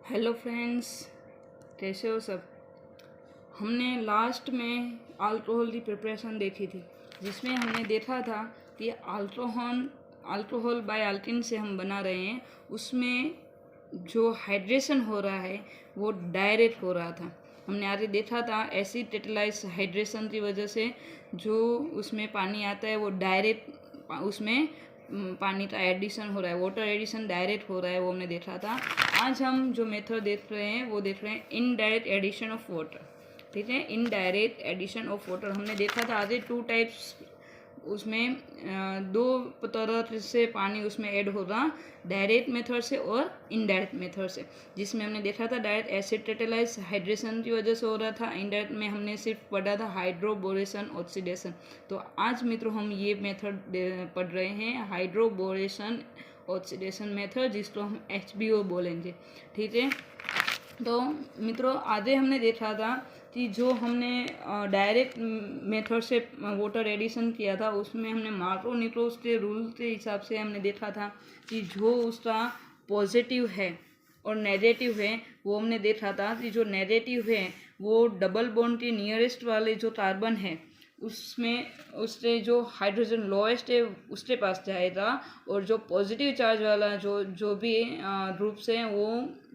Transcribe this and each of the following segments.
Hello friends, कैसे हो सब। हमने लास्ट में अल्कोहल की प्रिपरेशन देखी थी, जिसमें हमने देखा था कि अल्कोहल बाय अल्किन से हम बना रहे हैं। उसमें जो हाइड्रेशन हो रहा है वो डायरेक्ट हो रहा था। हमने आगे देखा था एसिड कैटालाइज हाइड्रेशन की वजह से जो उसमें पानी आता है वो डायरेक्ट उसमें पानी का एडिशन हो रहा है, वाटर एडिशन डायरेक्ट हो रहा है, वो हमने देखा था। आज हम जो मेथड देख रहे हैं वो देख रहे हैं इनडायरेक्ट एडिशन ऑफ वाटर। ठीक है, इनडायरेक्ट एडिशन ऑफ वाटर हमने देखा था। आगे टू टाइप्स उसमें दो तरह से पानी उसमें ऐड होगा, डायरेक्ट मेथड से और इनडायरेक्ट मेथड से। जिसमें हमने देखा था डायरेक्ट एसिड कैटालाइज हाइड्रेशन की वजह से हो रहा था, इनडायरेक्ट में हमने सिर्फ पढ़ा था हाइड्रोबोरेशन ऑक्सीडेशन। तो आज मित्रों हम ये मेथड पढ़ रहे हैं, हाइड्रोबोरेशन ऑक्सीडेशन मेथड, जिसको हम HBO बोलेंगे। ठीक है, तो मित्रों आगे हमने देखा था कि जो हमने डायरेक्ट मेथड से वाटर एडिशन किया था उसमें हमने मार्को निक्लोस के रूल के हिसाब से हमने देखा था कि जो उसका पॉजिटिव है और नेगेटिव है वो हमने देखा था कि जो नेगेटिव है वो डबल बॉन्ड के नियरेस्ट वाले जो कार्बन है उसमें उससे जो हाइड्रोजन लोएस्ट है उसके पास जाएगा, और जो पॉजिटिव चार्ज वाला जो भी ग्रुप से है वो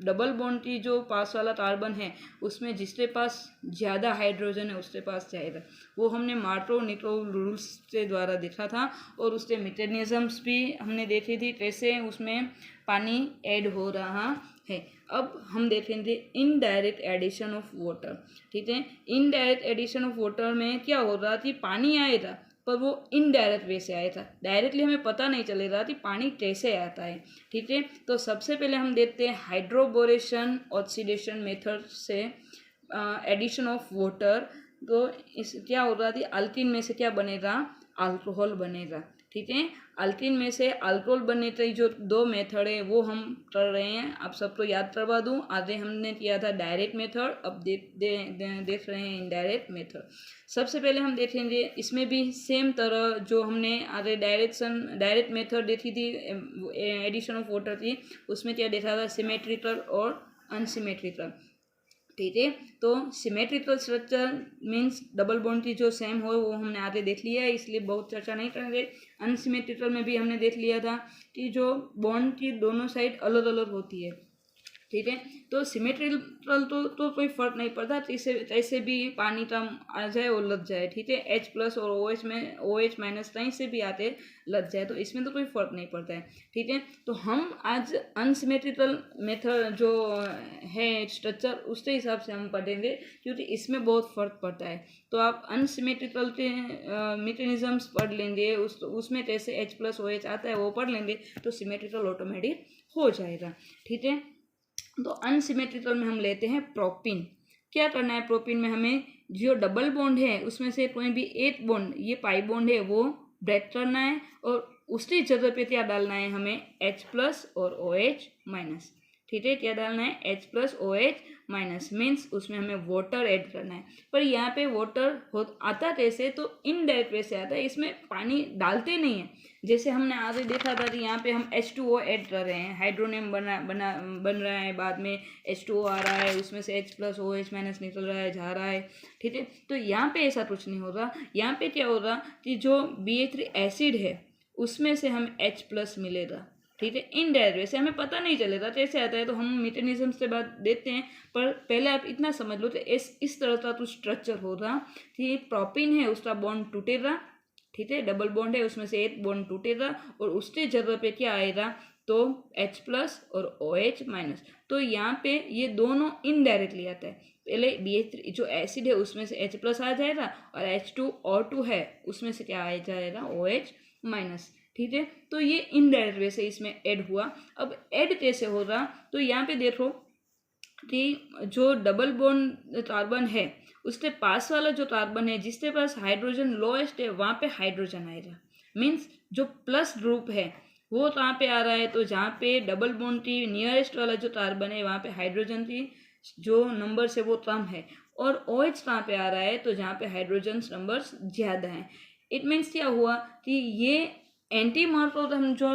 डबल बॉन्ड की जो पास वाला कार्बन है उसमें जिसके पास ज़्यादा हाइड्रोजन है उसके पास जाएगा। वो हमने मार्को निक्लोस रूल्स के द्वारा देखा था, और उसके मैकेनिज्म्स भी हमने देखी थी कैसे उसमें पानी ऐड हो रहा है। अब हम देखेंगे इनडायरेक्ट एडिशन ऑफ वाटर। ठीक है, इनडायरेक्ट एडिशन ऑफ वाटर में क्या हो रहा था, पानी आएगा पर वो इनडायरेक्ट वे से आया था, डायरेक्टली हमें पता नहीं चल रहा कि पानी कैसे आता है। ठीक है, तो सबसे पहले हम देखते हैं हाइड्रोबोरेशन ऑक्सीडेशन मेथड से एडिशन ऑफ वाटर। तो इस क्या हो रहा थी, अल्किन में से क्या बनेगा, अल्कोहल बनेगा। ठीक है, अल्किन में से अल्कोहल बनने की जो दो मेथड है वो हम कर रहे हैं। आप सबको याद करवा दूं, आगे हमने किया था डायरेक्ट मेथड, अब देख रहे हैं इनडायरेक्ट मेथड। सबसे पहले हम देखेंगे इसमें भी सेम तरह जो हमने आगे डायरेक्ट मेथड देखी थी एडिशन ऑफ वाटर की, उसमें क्या देखा था, सिमेट्रिकल और अनसिमेट्रिकल। ठीक है, तो symmetrical structure means double bond की जो सेम हो वो हमने आगे देख लिया है, इसलिए बहुत चर्चा नहीं करेंगे। अनसिमेट्रिकल में भी हमने देख लिया था कि जो बॉन्ड की दोनों साइड अलग अलग होती है। ठीक है, तो सिमेट्रिकल तो कोई फर्क नहीं पड़ता, ऐसे भी पानी कम आ जाए और लग जाए। ठीक है, H+ और OH- कहीं से भी आते लग जाए, तो इसमें तो कोई फर्क नहीं पड़ता है। ठीक है, तो हम आज अनसिमेट्रिकल मेथड जो है स्ट्रक्चर उसके हिसाब से हम पढ़ेंगे, क्योंकि इसमें बहुत फर्क पड़ता है। तो आप अनसिमेट्रिकल के मैकेनिज्म्स पढ़ लेंगे, उसमें कैसे H+ OH आता है वो पढ़ लेंगे, तो सिमेट्रिकल ऑटोमेटिक हो जाएगा। ठीक है, तो अनसिमेट्रिकल में हम लेते हैं प्रोपिन। क्या करना है, प्रोपिन में हमें जो डबल बॉन्ड है उसमें से कोई भी एक बॉन्ड, ये पाई बॉन्ड है, वो ब्रेक करना है, और उसकी जगह पे क्या डालना है, हमें H+ और OH-। ठीक है, क्या डालना है, H+ OH-, मीन्स उसमें हमें वाटर ऐड करना है। पर यहाँ पे वाटर आता कैसे, तो इनडायरेक्ट वे से आता है, इसमें पानी डालते नहीं है। जैसे हमने आगे देखा था कि यहाँ पे हम H2O ऐड कर रहे हैं, हाइड्रोनियम बन रहा है, बाद में H2O आ रहा है, उसमें से H+ OH- निकल रहा है, जा रहा है। ठीक है, तो यहाँ पे ऐसा कुछ नहीं होगा। यहाँ पे क्या होगा कि जो BH3 एसिड है उसमें से हम H+ मिलेगा। ठीक है, इनडायरेक्ट वैसे हमें पता नहीं चलेगा कैसे आता है, तो हम मैकेनिज्म से बात देते हैं। पर पहले आप इतना समझ लो, तो इस तरह का तो स्ट्रक्चर होगा कि प्रोपिन है उसका बॉन्ड टूटेगा। ठीक है, डबल बॉन्ड है उसमें से एक बॉन्ड टूटेगा, और उसके जगह पे क्या आएगा, तो H+ और OH-। तो यहाँ पे ये दोनों इनडायरेक्टली आता है। पहले BH3 जो एसिड है उसमें से H+ आ जाएगा, और H2O2 है उसमें से क्या आ जाएगा, OH-। ठीक है, तो ये इनडायरेक्ट वे से इसमें ऐड हुआ। अब ऐड कैसे होगा, तो यहाँ पे देखो कि जो डबल बॉन्ड कार्बन है उसके पास वाला जो कार्बन है जिसके पास हाइड्रोजन लोएस्ट है वहाँ पे हाइड्रोजन आएगा। मीन्स जो प्लस ग्रुप है वो कहाँ पे आ रहा है, तो जहाँ पे डबल बॉन्ड की नियरेस्ट वाला जो कार्बन है वहाँ पे हाइड्रोजन की जो नंबर्स है वो कम है, और OH कहाँ पे आ रहा है, तो जहाँ पे हाइड्रोजन नंबर्स ज़्यादा हैं। इट मीन्स क्या हुआ कि ये एंटी मार्को हम जो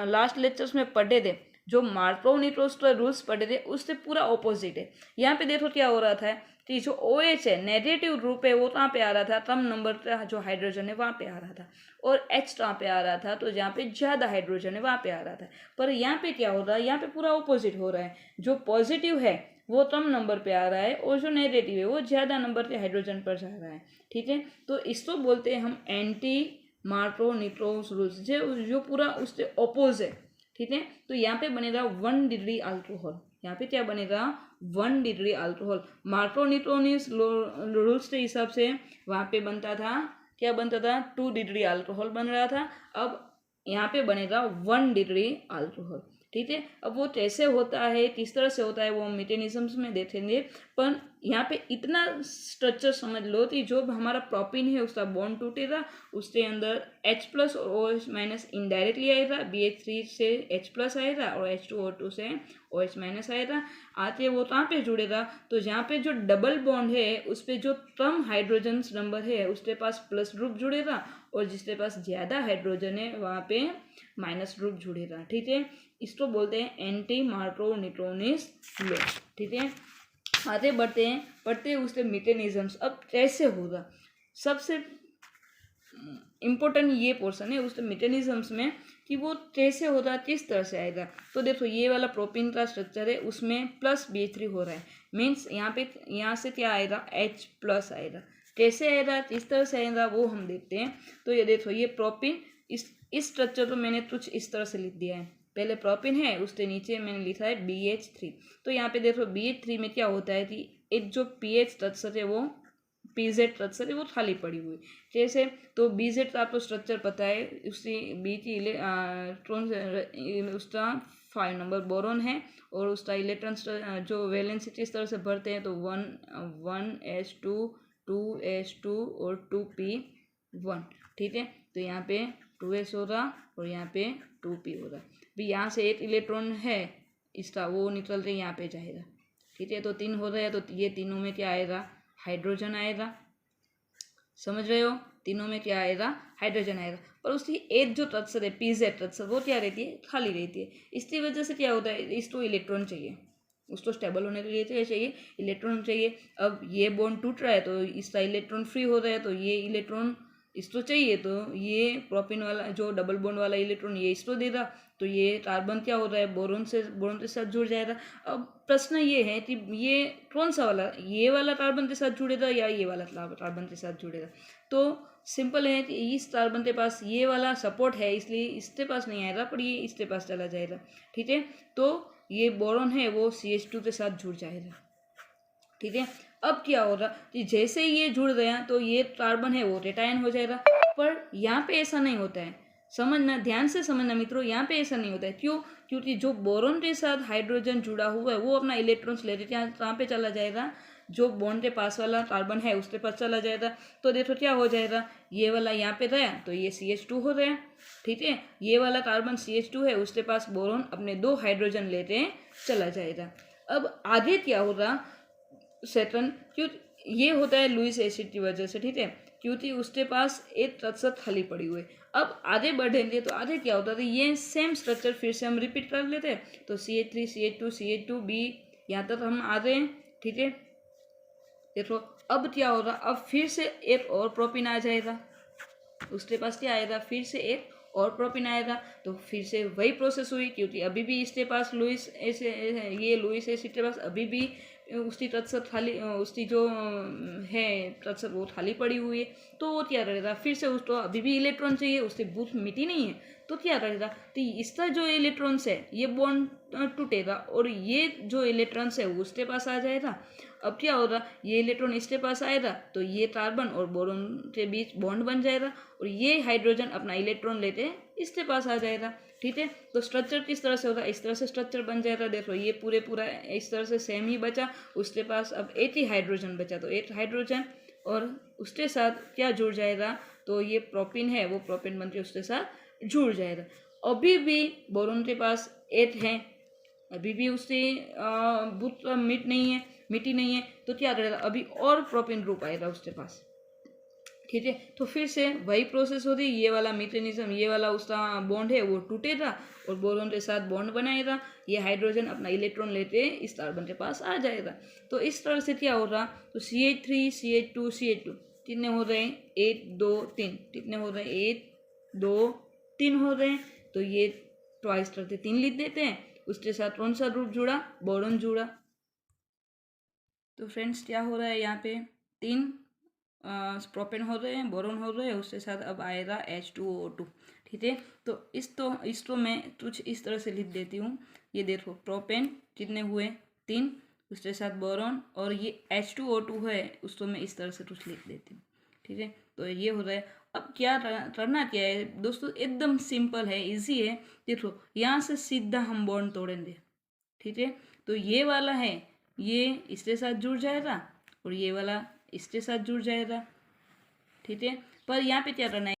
लास्ट लेक्चर्स में पढ़े थे जो मार्कोव निट्रोस रूल्स पढ़े थे उससे पूरा ऑपोजिट है। यहाँ पे देखो क्या हो रहा था कि जो OH है नेगेटिव ग्रुप है वो कहाँ पे आ रहा था, कम नंबर का जो हाइड्रोजन है वहाँ पे आ रहा था, और H कहाँ पे आ रहा था, तो जहाँ पे ज़्यादा हाइड्रोजन है वहाँ पे आ रहा था। पर यहाँ पे क्या हो रहा है, यहाँ पे पूरा ऑपोजिट हो रहा है, जो पॉजिटिव है वो कम नंबर पे आ रहा है और जो नेगेटिव है वो ज़्यादा नंबर पे हाइड्रोजन पर जा रहा है। ठीक है, तो इसको बोलते हैं हम एंटी मार्कोव निट्रोस रूल्स, जो पूरा उससे ऑपोज है। ठीक है, तो यहाँ पे बनेगा 1 डिग्री अल्कोहल, यहाँ पे क्या बनेगा 1 डिग्री अल्कोहल। मार्कोव निट्रोस रूल्स के हिसाब से वहाँ पे बनता था, क्या बनता था 2 डिग्री अल्कोहल बन रहा था, अब यहाँ पे बनेगा 1 डिग्री अल्कोहल। ठीक है, अब वो कैसे होता है, किस तरह से होता है, वो मैकेनिज्म्स में देखेंगे, पर यहाँ पे इतना स्ट्रक्चर समझ लो कि जो हमारा प्रोपीन है उसका बॉन्ड टूटेगा, उसके अंदर H+ और OH- इनडायरेक्टली आएगा, BH3 से H+ आएगा और H2O2 से OH- आएगा, आते वो कहाँ पे जुड़ेगा, तो जहाँ पे जो डबल बॉन्ड है उस पर जो कम हाइड्रोजन नंबर है उसके पास प्लस ग्रुप जुड़ेगा, और जिसके पास ज़्यादा हाइड्रोजन है वहाँ पे माइनस ग्रुप जुड़ेगा। ठीक है, इसको बोलते हैं एंटी मार्कोव निट्रोस लॉ। ठीक है, आगे बढ़ते हैं, पढ़ते हैं उसके मैकेनिज्म्स। अब कैसे होगा, सबसे इम्पोर्टेंट ये पोर्शन है उसके मैकेनिज्म्स में कि वो कैसे होगा, किस तरह से आएगा। तो देखो ये वाला प्रोपीन का स्ट्रक्चर है, उसमें प्लस BH3 हो रहा है, मीन्स यहाँ से क्या आएगा H+ आएगा। कैसे आएगा, किस तरह से आएगा वो हम देखते हैं। तो ये देखो ये प्रोपीन, इस स्ट्रक्चर को मैंने कुछ इस तरह से लिख दिया है, पहले प्रोपीन है उसके नीचे मैंने लिखा है BH3। तो यहाँ पे देखो BH3 में क्या होता है कि एक जो PH स्ट्रक्चर है वो PZ स्ट्रक्चर है वो खाली पड़ी हुई, जैसे तो BZ का आपको स्ट्रक्चर पता है, उसकी B की इलेक्ट्रॉन उसका 5 नंबर बोरॉन है, और उसका इलेक्ट्रॉन जो वैलेंसी इस तरह से भरते हैं तो 1s2 2s2 और 2p1। ठीक है, तो यहाँ पे 2s होगा और यहाँ पे 2p होगा। भी यहाँ से एक इलेक्ट्रॉन है इसका, वो निकल के यहाँ पे जाएगा। ठीक है, तो 3 हो रहा है, तो ये तीनों में क्या आएगा, हाइड्रोजन आएगा। समझ रहे हो, तीनों में क्या आएगा, हाइड्रोजन आएगा। पर उसकी एक जो स्ट्रक्चर है PZ स्ट्रक्चर वो क्या रहती है, खाली रहती है। इसकी वजह से क्या होता है, इसको इलेक्ट्रॉन चाहिए, उसको स्टेबल होने के लिए चाहिए इलेक्ट्रॉन चाहिए। अब ये बॉन्ड टूट रहा है तो इसका इलेक्ट्रॉन फ्री हो रहा है, तो ये इलेक्ट्रॉन इसको चाहिए, तो ये प्रोपीन वाला जो डबल बॉन्ड वाला इलेक्ट्रॉन ये इसको देगा, तो ये कार्बन क्या हो रहा है, बोरोन के साथ जुड़ जाएगा। अब प्रश्न ये है कि ये कौन सा वाला, ये वाला कार्बन के साथ जुड़ेगा या ये वाला कार्बन के साथ जुड़ेगा। तो सिंपल है कि इस कार्बन के पास ये वाला सपोर्ट है इसलिए इसके पास नहीं आएगा, पर ये इसके पास चला जाएगा। ठीक है, तो ये बोरॉन है वो CH2 के साथ जुड़ जाएगा। ठीक है, अब क्या होगा कि जैसे ही ये जुड़ गया तो ये कार्बन है वो केटायन हो जाएगा, पर यहाँ पे ऐसा नहीं होता है। समझना, ध्यान से समझना मित्रों, यहाँ पे ऐसा नहीं होता है। क्यों, क्योंकि जो बोरॉन के साथ हाइड्रोजन जुड़ा हुआ है वो अपना इलेक्ट्रॉन्स लेते कहाँ पे चला जाएगा, जो बॉन्ड के पास वाला कार्बन है उसके पास चला जाएगा। तो देखो क्या हो जाएगा, ये वाला यहाँ पे गया तो ये CH2 हो गया। ठीक है, ये वाला कार्बन CH2 है, उसके पास बोरॉन अपने 2 हाइड्रोजन लेते चला जाएगा। अब आगे क्या होगा, सेकंड क्यों ये होता है लुईस एसिड की वजह से। ठीक है, क्योंकि उसके पास एक स्ट्रक्चर खाली पड़ी हुई है। अब आगे बढ़ेंगे तो आगे क्या होता है, ये सेम स्ट्रक्चर फिर से हम रिपीट कर लेते हैं, तो CH3 CH2 CH2B यहाँ तक हम आ गए हैं। ठीक है, देखो अब क्या होगा, अब फिर से एक और प्रोपीन आ जाएगा, उसके पास क्या आएगा, फिर से एक और प्रोपीन आएगा, तो फिर से वही प्रोसेस हुई, क्योंकि अभी भी इसके पास लुईस एसिड के पास अभी भी उसकी स्ट्रक्चर खाली, उसकी जो है स्ट्रक्चर वो खाली पड़ी हुई है। तो वो क्या करेगा, फिर से उसको अभी भी इलेक्ट्रॉन चाहिए, उससे बूथ मिटी नहीं है, तो क्या करेगा, तो इसका जो इलेक्ट्रॉन्स है ये बॉन्ड टूटेगा और ये जो इलेक्ट्रॉन्स है उसके पास आ जाएगा। अब क्या होगा, ये इलेक्ट्रॉन इसके पास आएगा तो ये कार्बन और बोरॉन के बीच बॉन्ड बन जाएगा, और ये हाइड्रोजन अपना इलेक्ट्रॉन लेते इसके पास आ जाएगा। ठीक है, तो स्ट्रक्चर किस तरह से होगा, इस तरह से स्ट्रक्चर बन जाएगा। देखो ये पूरा इस तरह से सेम ही बचा, उसके पास अब एक ही हाइड्रोजन बचा, तो एक हाइड्रोजन और उसके साथ क्या जुड़ जाएगा, तो ये प्रोपीन है वो प्रोपीन बनकर उसके साथ जुड़ जाएगा। अभी भी बोरॉन के पास 8 है, अभी भी उससे बुत मिटी नहीं है, तो क्या करेगा, अभी और प्रोपीन ग्रुप आएगा उसके पास। ठीक है। तो फिर से वही प्रोसेस होती, ये वाला मैकेनिज्म, ये वाला उसका बॉन्ड है वो टूटेगा और बोरोन के साथ बॉन्ड बनाएगा, ये हाइड्रोजन अपना इलेक्ट्रॉन लेते इस कार्बन के पास आ जाएगा। तो इस तरह से क्या हो रहा, तो CH3 CH2 CH2 कितने हो रहे हैं, 1 2 3, कितने हो रहे हैं, 1 2 3 हो रहे हैं। तो ये ट्वाइस करते 3 लिख देते हैं, उसके साथ कौन सा ग्रुप जुड़ा, बोरोन जुड़ा। तो फ्रेंड्स क्या हो रहा है यहाँ पे, 3 प्रोपेन हो रहे हैं, बोरोन हो रहे हैं, उसके साथ अब आएगा H2O2, ठीक है। तो इसको मैं कुछ इस तरह से लिख देती हूँ, ये देखो प्रोपेन कितने हुए 3, उसके साथ बोरोन, और ये H2O2 है, उसको मैं इस तरह से कुछ लिख देती हूँ, ठीक है। तो ये हो रहा है। अब क्या करना क्या है दोस्तों, एकदम सिंपल है, इजी है। देखो यहाँ से सीधा हम बॉन्ड तोड़ेंगे, ठीक है। तो ये वाला है, ये इसके साथ जुड़ जाएगा और ये वाला इसके साथ जुड़ जाएगा, ठीक है। पर यहाँ पे क्या करना है,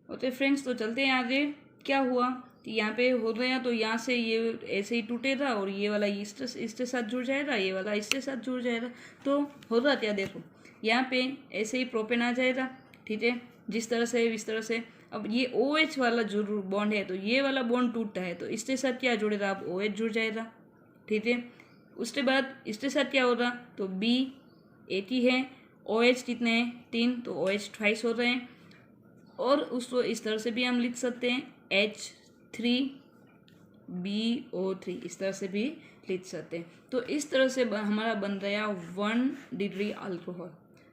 ओके फ्रेंड्स, तो चलते हैं आगे। क्या हुआ कि यहाँ पे हो गया, तो यहाँ से ये ऐसे ही टूटेगा और ये वाला इसके साथ जुड़ जाएगा, ये वाला इसके साथ जुड़ जाएगा। तो होगा क्या, देखो यहाँ पे ऐसे ही प्रोपेन आ जाएगा, ठीक है, जिस तरह से इस तरह से। अब ये OH वाला जो बॉन्ड है, तो ये वाला बॉन्ड टूटता है, तो इसके साथ क्या जुड़ेगा, अब OH जुड़ जाएगा, ठीक है। उसके बाद इसके साथ क्या होगा, तो B एक ही है, OH कितने हैं 3, तो OH ट्वाइस हो रहे हैं। और उसको इस तरह से भी हम लिख सकते हैं H3BO3, इस तरह से भी लिख सकते हैं। तो इस तरह से हमारा बन गया 1 डिग्री अल्कोहल।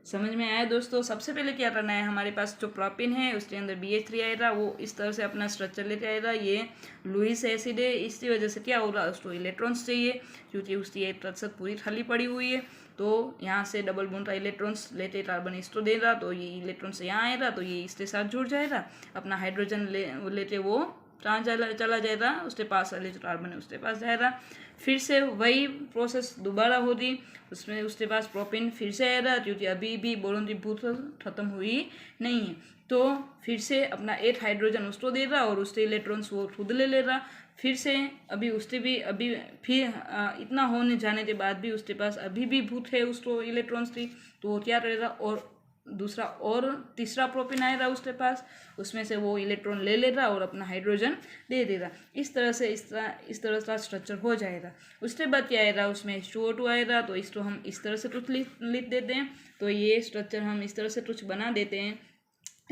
समझ में आया दोस्तों। सबसे पहले क्या करना है, हमारे पास जो प्रोपेन है उसके अंदर BH3 आएगा, वो इस तरह से अपना स्ट्रक्चर लेके आएगा। ये लुईस एसिड है, इसकी वजह से क्या होगा, उसको इलेक्ट्रॉन्स चाहिए, क्योंकि उसकी एक प्रतिशत पूरी खाली पड़ी हुई है। तो यहाँ से डबल बॉन्ड का इलेक्ट्रॉन्स लेते कार्बन इसको देगा, तो ये इलेक्ट्रॉन्स यहाँ आएगा, तो ये इसके साथ जुड़ जाएगा। अपना हाइड्रोजन लेते वो कहाँ चला जाएगा, उसके पास वाले जो कार्बन है उसके पास जाएगा। फिर से वही प्रोसेस दोबारा होगी, उसमें उसके पास प्रोपेन फिर से आएगा, क्योंकि अभी भी बोरोन की भूत खत्म हुई नहीं है। तो फिर से अपना एक हाइड्रोजन उसको देगा और उसके इलेक्ट्रॉन्स वो खुद ले लेगा। फिर से अभी उसके भी अभी फिर इतना होने जाने के बाद भी उसके पास अभी भी भूत है उसको इलेक्ट्रॉन्स की, तो वो क्या करेगा, और दूसरा और तीसरा प्रोपेन आएगा उसके पास, उसमें से वो इलेक्ट्रॉन ले लेगा और अपना हाइड्रोजन दे देगा। इस तरह से इस तरह का स्ट्रक्चर हो जाएगा। उसके बाद क्या आएगा, उसमें H2O2 आएगा, तो इसको हम इस तरह से कुछ लिख देते हैं। तो ये स्ट्रक्चर हम इस तरह से कुछ बना देते हैं,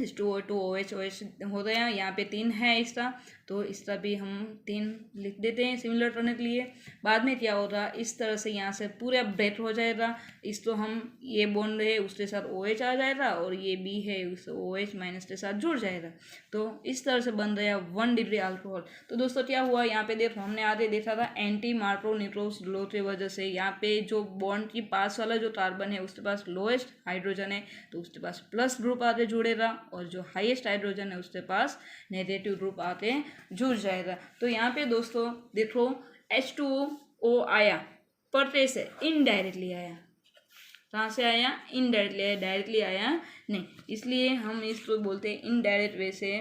H2O2 OH हो गया। यहाँ पे 3 है इसका, तो इसका भी हम 3 लिख देते हैं सिमिलर करने के लिए। बाद में क्या होगा, इस तरह से यहाँ से पूरा ब्रेक हो जाएगा। इसको हम ये बॉन्ड है उसके साथ OH आ जाएगा और ये B है उस OH माइनस के साथ जुड़ जाएगा। तो इस तरह से बन गया 1 डिग्री अल्कोहल। तो दोस्तों क्या हुआ, यहाँ पे देखो हमने आगे देखा था एंटी मार्को न्यूट्रॉन्स लो की वजह से यहाँ पे जो बॉन्ड की पास वाला जो कार्बन है उसके पास लोएस्ट हाइड्रोजन है, तो उसके पास प्लस ग्रुप आते जुड़ेगा, और जो हाईएस्ट हाइड्रोजन है उसके पास नेगेटिव ग्रुप आते जुड़ जाएगा। तो यहाँ पे दोस्तों देखो H2O आया, परते से इनडायरेक्टली आया। कहाँ से आया, इनडायरेक्टली आया, डायरेक्टली आया नहीं, इसलिए हम इसको बोलते हैं इनडायरेक्ट वे से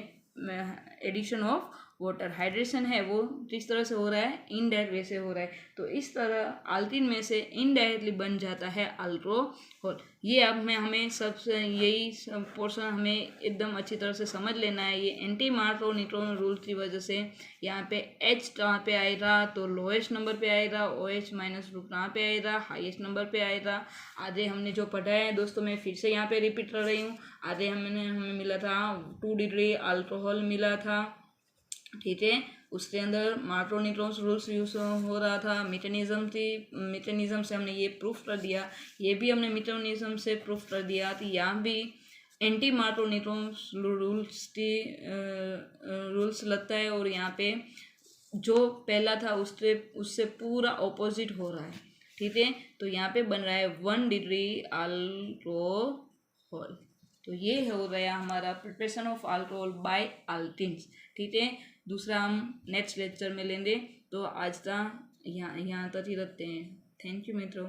एडिशन ऑफ वाटर। हाइड्रेशन है वो किस तरह से हो रहा है, इनडायरेक्ट वे से हो रहा है। तो इस तरह अल्किन में से इनडायरेक्टली बन जाता है अल्कोहल। ये अब में हमें सबसे यही सब पोर्शन हमें एकदम अच्छी तरह से समझ लेना है। ये एंटी मार्को न्यूट्रॉन रूल की वजह से यहाँ पे H कहाँ पे आएगा, तो लोएस्ट नंबर पे आएगा, OH माइनस ग्रुप कहाँ पे आएगा, हाईएस्ट नंबर पे आएगा। आधे हमने जो पढ़ा है दोस्तों, मैं फिर से यहाँ पे रिपीट कर रही हूँ। आधे हमें मिला था 2 डिग्री अल्कोहल मिला था, ठीक है। उसके अंदर मार्को न्यूट्रॉन्स रूल्स यूज हो रहा था, मैकेनिज्म से हमने ये प्रूफ कर दिया। ये भी हमने मैकेनिज्म से प्रूफ कर दिया कि यहाँ भी एंटी मार्को न्यूट्रॉन्स रूल्स लगता है, और यहाँ पे जो पहला था उससे पूरा ऑपोजिट हो रहा है, ठीक है। तो यहाँ पे बन रहा है 1 डिग्री अल्कोहल। तो ये हो गया हमारा preparation of alcohol by alkenes, ठीक है। दूसरा हम नेक्स्ट लेक्चर में लेंगे। तो आज का यहाँ तक ही रखते हैं। थैंक यू मित्रों।